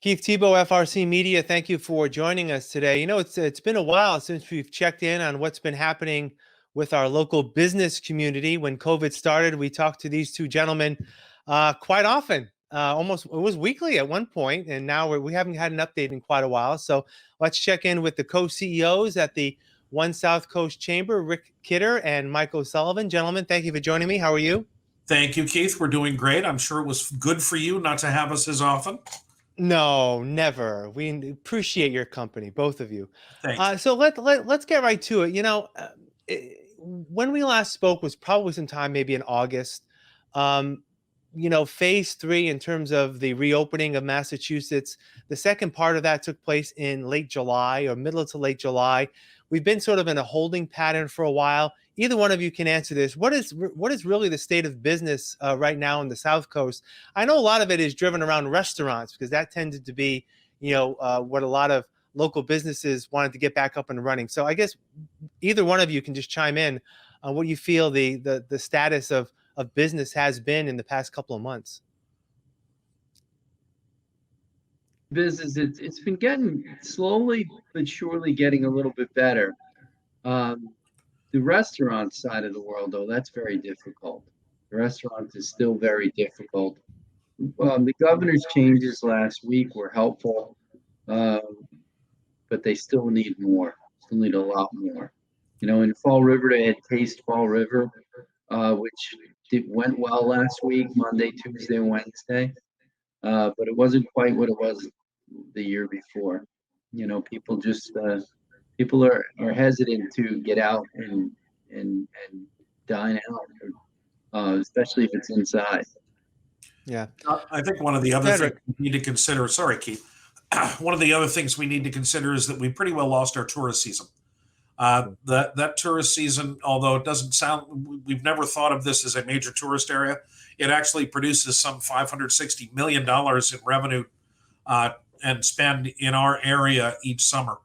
Keith Tebow, FRCmedia, thank you for joining us today. You know, it's been a while since we've checked in on what's been happening with our local business community. When COVID started, we talked to these two gentlemen quite often. Almost, it was weekly at one point, and now we haven't had an update in quite a while. So let's check in with the co-CEOs at the One SouthCoast Chamber, Rick Kidder and Mike O'Sullivan. Gentlemen, thank you for joining me. How are you? Thank you, Keith. We're doing great. I'm sure it was good for you not to have us as often. No, never. We appreciate your company, both of you. Thanks. So let's get right to it. You know, when we last spoke was probably sometime maybe in August. You know, phase 3 in terms of the reopening of Massachusetts, the second part of that took place in late July or middle to late July. We've been sort of in a holding pattern for a while. Either one of you can answer this. What is really the state of business right now on the South Coast? I know a lot of it is driven around restaurants because that tended to be, what a lot of local businesses wanted to get back up and running. So I guess either one of you can just chime in on what you feel the status of business has been in the past couple of months. Business, it's been getting slowly but surely getting a little bit better. The restaurant side of the world, though, that's very difficult. The restaurant is still very difficult. The governor's changes last week were helpful, but they still need more. Still need a lot more. You know, in Fall River, they had Taste Fall River, which went well last week, Monday, Tuesday, Wednesday. But it wasn't quite what it was the year before. You know, people are hesitant to get out and dine out, especially if it's inside. Yeah. I think one of the other things we need to consider, sorry, Keith, one of the other things we need to consider is that we pretty well lost our tourist season. That tourist season, although it doesn't sound, we've never thought of this as a major tourist area, it actually produces some $560 million in revenue and spend in our area each summer.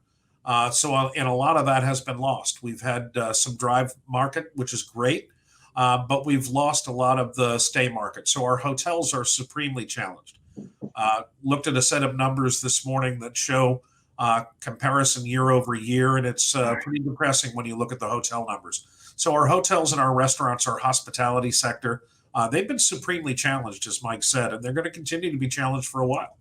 And a lot of that has been lost. We've had some drive market, which is great, but we've lost a lot of the stay market. So our hotels are supremely challenged. Looked at a set of numbers this morning that show comparison year over year, and it's pretty depressing when you look at the hotel numbers. So our hotels and our restaurants, our hospitality sector, they've been supremely challenged, as Mike said, and they're going to continue to be challenged for a while.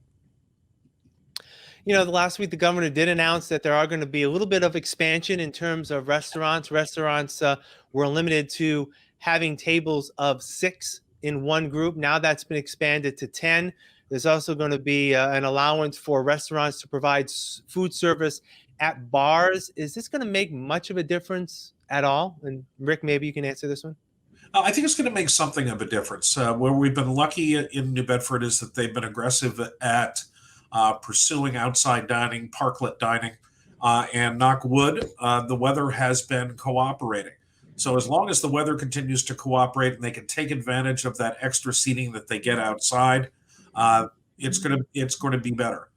You know, the last week the governor did announce that there are going to be a little bit of expansion in terms of restaurants. Restaurants were limited to having tables of 6 in one group. Now that's been expanded to 10. There's also going to be an allowance for restaurants to provide food service at bars. Is this going to make much of a difference at all? And Rick, maybe you can answer this one. I think it's going to make something of a difference. Where we've been lucky in New Bedford is that they've been aggressive at pursuing outside dining, parklet dining, and knock wood, the weather has been cooperating. So as long as the weather continues to cooperate and they can take advantage of that extra seating that they get outside, it's going to be better.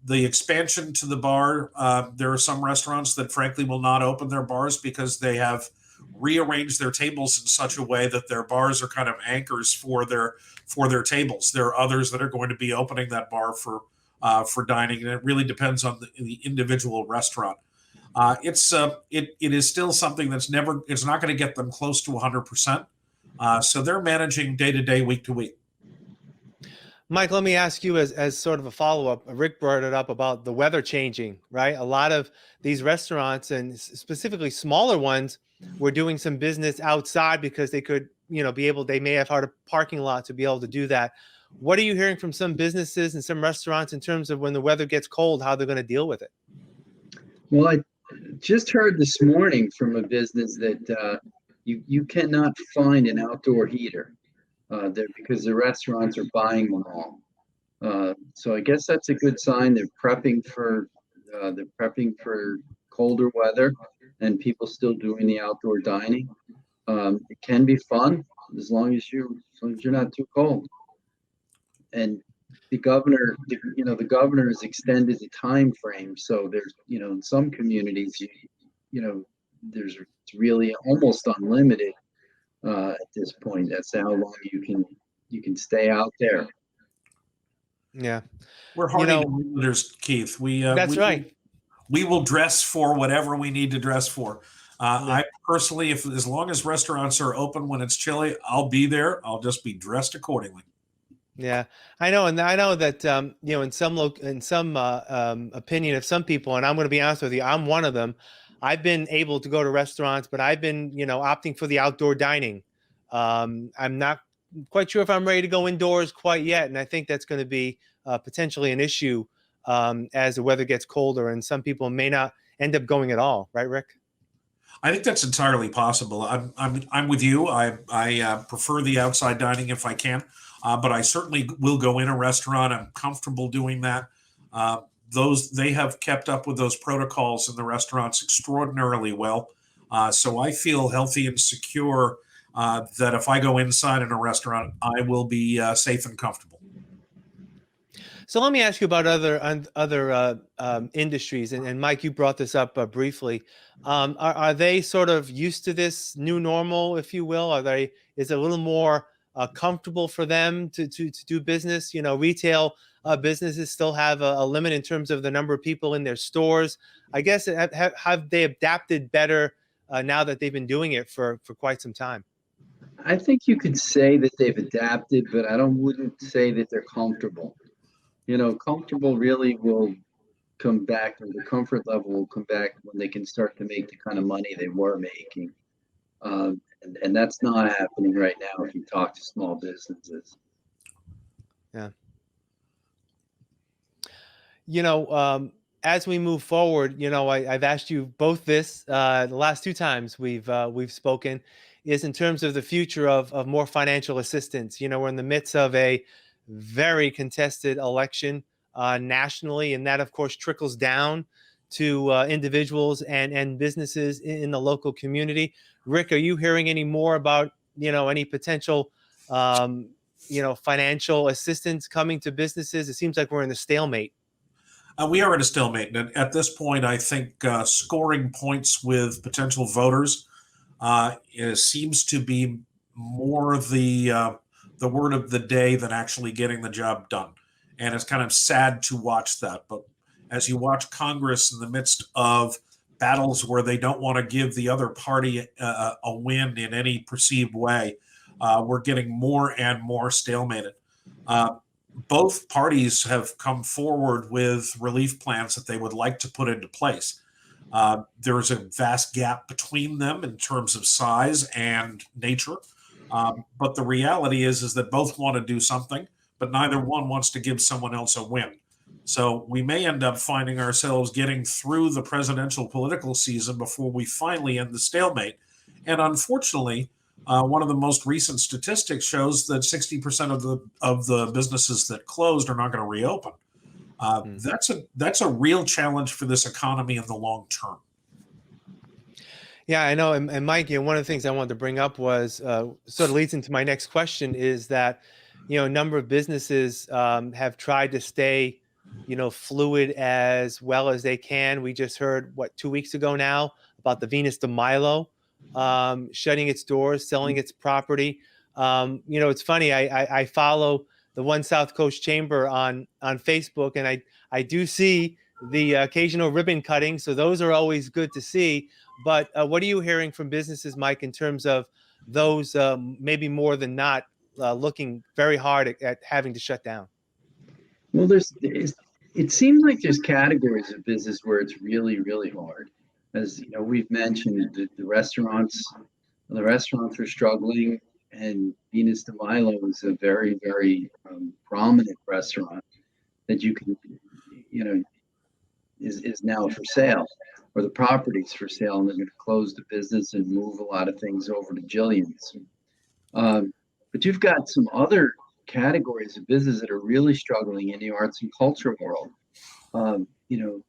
The expansion to the bar, there are some restaurants that frankly will not open their bars because they have rearranged their tables in such a way that their bars are kind of anchors for their tables. There are others that are going to be opening that bar for dining, and it really depends on the individual restaurant. It is still something it's not going to get them close to 100%. So they're managing day to day, week to week. Mike, let me ask you as sort of a follow-up. Rick brought it up about the weather changing, right? A lot of these restaurants, and specifically smaller ones, were doing some business outside because they could, they may have had a parking lot to be able to do that. What are you hearing from some businesses and some restaurants in terms of when the weather gets cold, how they're going to deal with it? Well, I just heard this morning from a business that you cannot find an outdoor heater there because the restaurants are buying them all. So I guess that's a good sign. They're prepping for colder weather and people still doing the outdoor dining. It can be fun as long as you're not too cold. And the governor has extended the time frame. So there's, in some communities, it's really almost unlimited at this point. That's how long you can stay out there. Yeah. We're You hardy know, listeners, Keith. that's right. We will dress for whatever we need to dress for. Yeah. I personally, if as long as restaurants are open when it's chilly, I'll be there. I'll just be dressed accordingly. Yeah, I know, and I know that in some opinion of some people, and I'm going to be honest with you, I'm one of them. I've been able to go to restaurants, but I've been opting for the outdoor dining. I'm not quite sure if I'm ready to go indoors quite yet, and I think that's going to be potentially an issue as the weather gets colder, and some people may not end up going at all. Right, Rick? I think that's entirely possible. I'm with you. I prefer the outside dining if I can, but I certainly will go in a restaurant. I'm comfortable doing that. Uh, those they have kept up with those protocols in the restaurants extraordinarily well. So I feel healthy and secure that if I go inside in a restaurant, I will be safe and comfortable. So let me ask you about other industries, and Mike, you brought this up briefly. Are they sort of used to this new normal, if you will? Is it a little more comfortable for them to do business? Retail businesses still have a limit in terms of the number of people in their stores. I guess have they adapted better now that they've been doing it for quite some time? I think you could say that they've adapted, but I don't wouldn't say that they're comfortable. Comfortable really will come back, or the comfort level will come back when they can start to make the kind of money they were making. And that's not happening right now if you talk to small businesses. Yeah. you know, as we move forward, I've asked you both this the last two times we've spoken, is in terms of the future of more financial assistance. We're in the midst of a very contested election nationally, and that of course trickles down to individuals and businesses in the local community. Rick, are you hearing any more about any potential financial assistance coming to businesses? It seems like we're in a stalemate. We are at a stalemate. And at this point, I think scoring points with potential voters seems to be more the word of the day than actually getting the job done. And it's kind of sad to watch that. But as you watch Congress in the midst of battles where they don't want to give the other party a win in any perceived way, we're getting more and more stalemated. Both parties have come forward with relief plans that they would like to put into place. There is a vast gap between them in terms of size and nature. But the reality is that both want to do something, but neither one wants to give someone else a win. So we may end up finding ourselves getting through the presidential political season before we finally end the stalemate. And unfortunately, one of the most recent statistics shows that 60% of the businesses that closed are not going to reopen. That's a real challenge for this economy in the long term. Yeah, I know. And Mike, one of the things I wanted to bring up was sort of leads into my next question, is that, a number of businesses have tried to stay, fluid as well as they can. We just heard, 2 weeks ago now, about the Venus de Milo shutting its doors, selling its property. It's funny. I follow the One SouthCoast Chamber on Facebook, and I do see the occasional ribbon cutting. So those are always good to see. But what are you hearing from businesses, Mike, in terms of those maybe more than not looking very hard at having to shut down? Well, it seems like there's categories of business where it's really, really hard. As we've mentioned, the restaurants are struggling, and Venus de Milo is a very, very prominent restaurant that you can, is now for sale, or the property's for sale, and they're going to close the business and move a lot of things over to Jillian's. But you've got some other categories of business that are really struggling in the arts and culture world. Um, you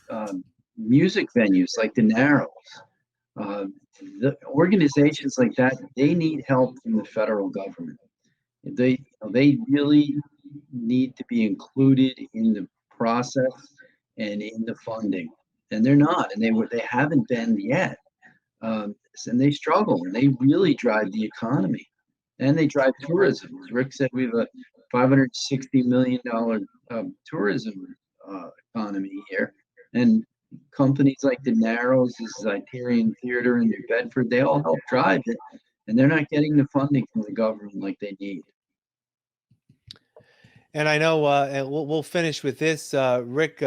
know, Music venues like the Narrows, the organizations like that, they need help from the federal government. They really need to be included in the process and in the funding, and they're not, and they haven't been yet. and they struggle, and they really drive the economy, and they drive tourism. As Rick said, we have a $560 million tourism economy here, and companies like the Narrows, the Zeiterion Theater in New Bedford, they all help drive it, and they're not getting the funding from the government like they need. And I know, and we'll finish with this, Rick.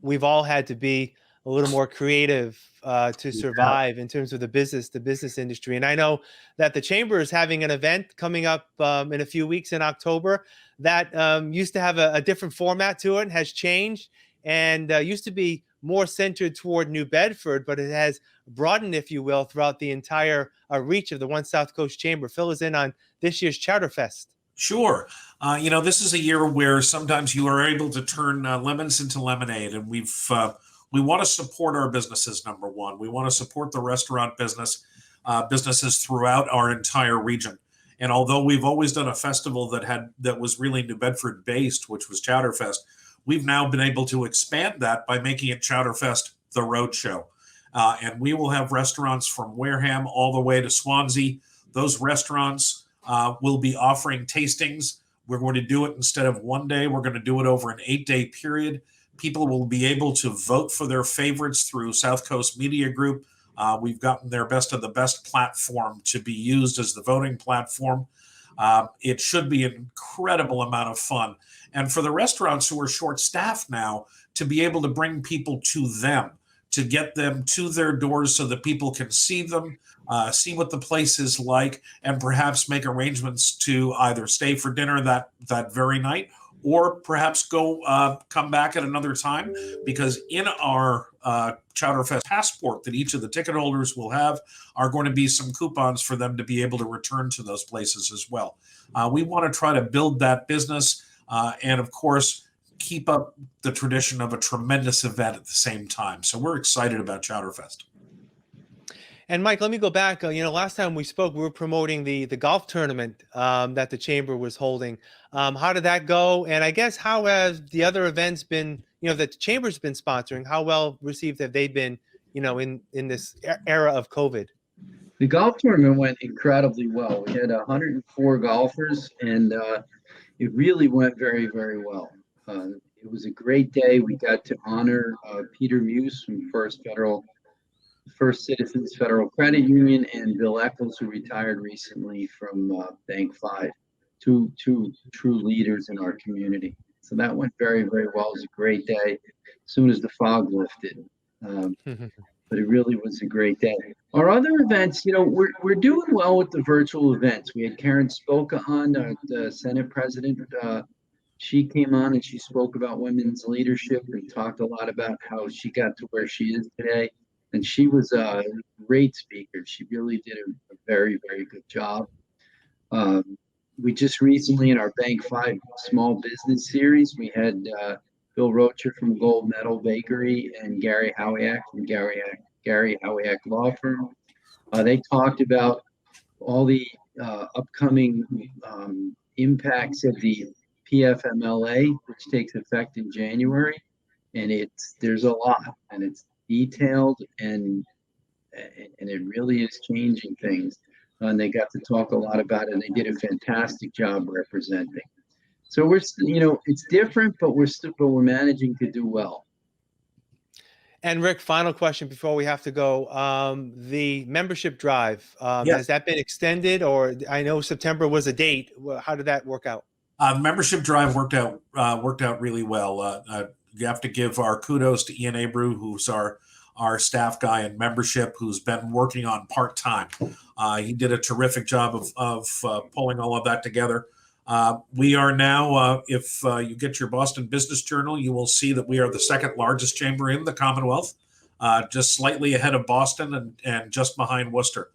We've all had to be a little more creative to Yeah. survive in terms of the business industry. And I know that the chamber is having an event coming up in a few weeks in October that used to have a different format to it, has changed, and used to be more centered toward New Bedford, but it has broadened, if you will, throughout the entire reach of the One SouthCoast Chamber. Fill us in on this year's Chowderfest. Sure. This is a year where sometimes you are able to turn lemons into lemonade, and we want to support our businesses. Number one, we want to support the restaurant businesses throughout our entire region. And although we've always done a festival that was really New Bedford based, which was Chowderfest, we've now been able to expand that by making it Chowderfest the Roadshow. And we will have restaurants from Wareham all the way to Swansea. Those restaurants will be offering tastings. We're going to do it instead of one day. We're going to do it over an 8-day period. People will be able to vote for their favorites through South Coast Media Group. We've gotten their best of the best platform to be used as the voting platform. It should be an incredible amount of fun. And for the restaurants who are short-staffed now, to be able to bring people to them, to get them to their doors so that people can see them, see what the place is like, and perhaps make arrangements to either stay for dinner that very night, or perhaps come back at another time, because in our Chowderfest passport that each of the ticket holders will have are going to be some coupons for them to be able to return to those places as well. We want to try to build that business and, of course, keep up the tradition of a tremendous event at the same time. So we're excited about Chowderfest. And Mike, let me go back. Last time we spoke, we were promoting the golf tournament that the chamber was holding. How did that go? And I guess how has the other events been? That the chamber's been sponsoring. How well received have they been? In this era of COVID. The golf tournament went incredibly well. We had 104 golfers, and it really went very, very well. It was a great day. We got to honor Peter Muse from First Citizens Federal Credit Union, and Bill Eccles, who retired recently from Bank 5, two true leaders in our community. So that went very, very well. It was a great day as soon as the fog lifted. But it really was a great day. Our other events, we're doing well with the virtual events. We had Karen Spoka on, the Senate President. She came on and she spoke about women's leadership and talked a lot about how she got to where she is today. And she was a great speaker. She really did a very, very good job. We just recently, in our Bank 5 Small Business Series, we had Bill Rocher from Gold Medal Bakery and Gary Howiak from Gary Howiak Law Firm. They talked about all the upcoming impacts of the PFMLA, which takes effect in January. And there's a lot, and it's detailed, and it really is changing things. And they got to talk a lot about it, and they did a fantastic job representing. So it's different, but we're managing to do well. And Rick, final question before we have to go. The membership drive, Yes. Has that been extended, or I know September was a date. How did that work out? The membership drive worked out really well. You have to give our kudos to Ian Abreu, who's our staff guy in membership, who's been working on part-time. He did a terrific job of pulling all of that together. We are now, if you get your Boston Business Journal, you will see that we are the second largest chamber in the Commonwealth, just slightly ahead of Boston and just behind Worcester.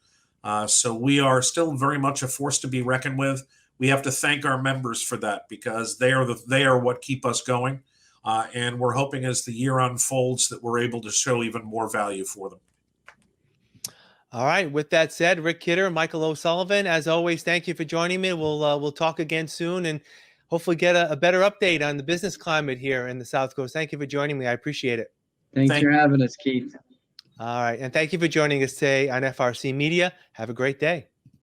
So we are still very much a force to be reckoned with. We have to thank our members for that, because they are what keep us going. And we're hoping as the year unfolds that we're able to show even more value for them. All right. With that said, Rick Kidder, Michael O'Sullivan, as always, thank you for joining me. We'll talk again soon and hopefully get a better update on the business climate here in the South Coast. Thank you for joining me. I appreciate it. Thanks for having us, Keith. All right. And thank you for joining us today on FRC Media. Have a great day.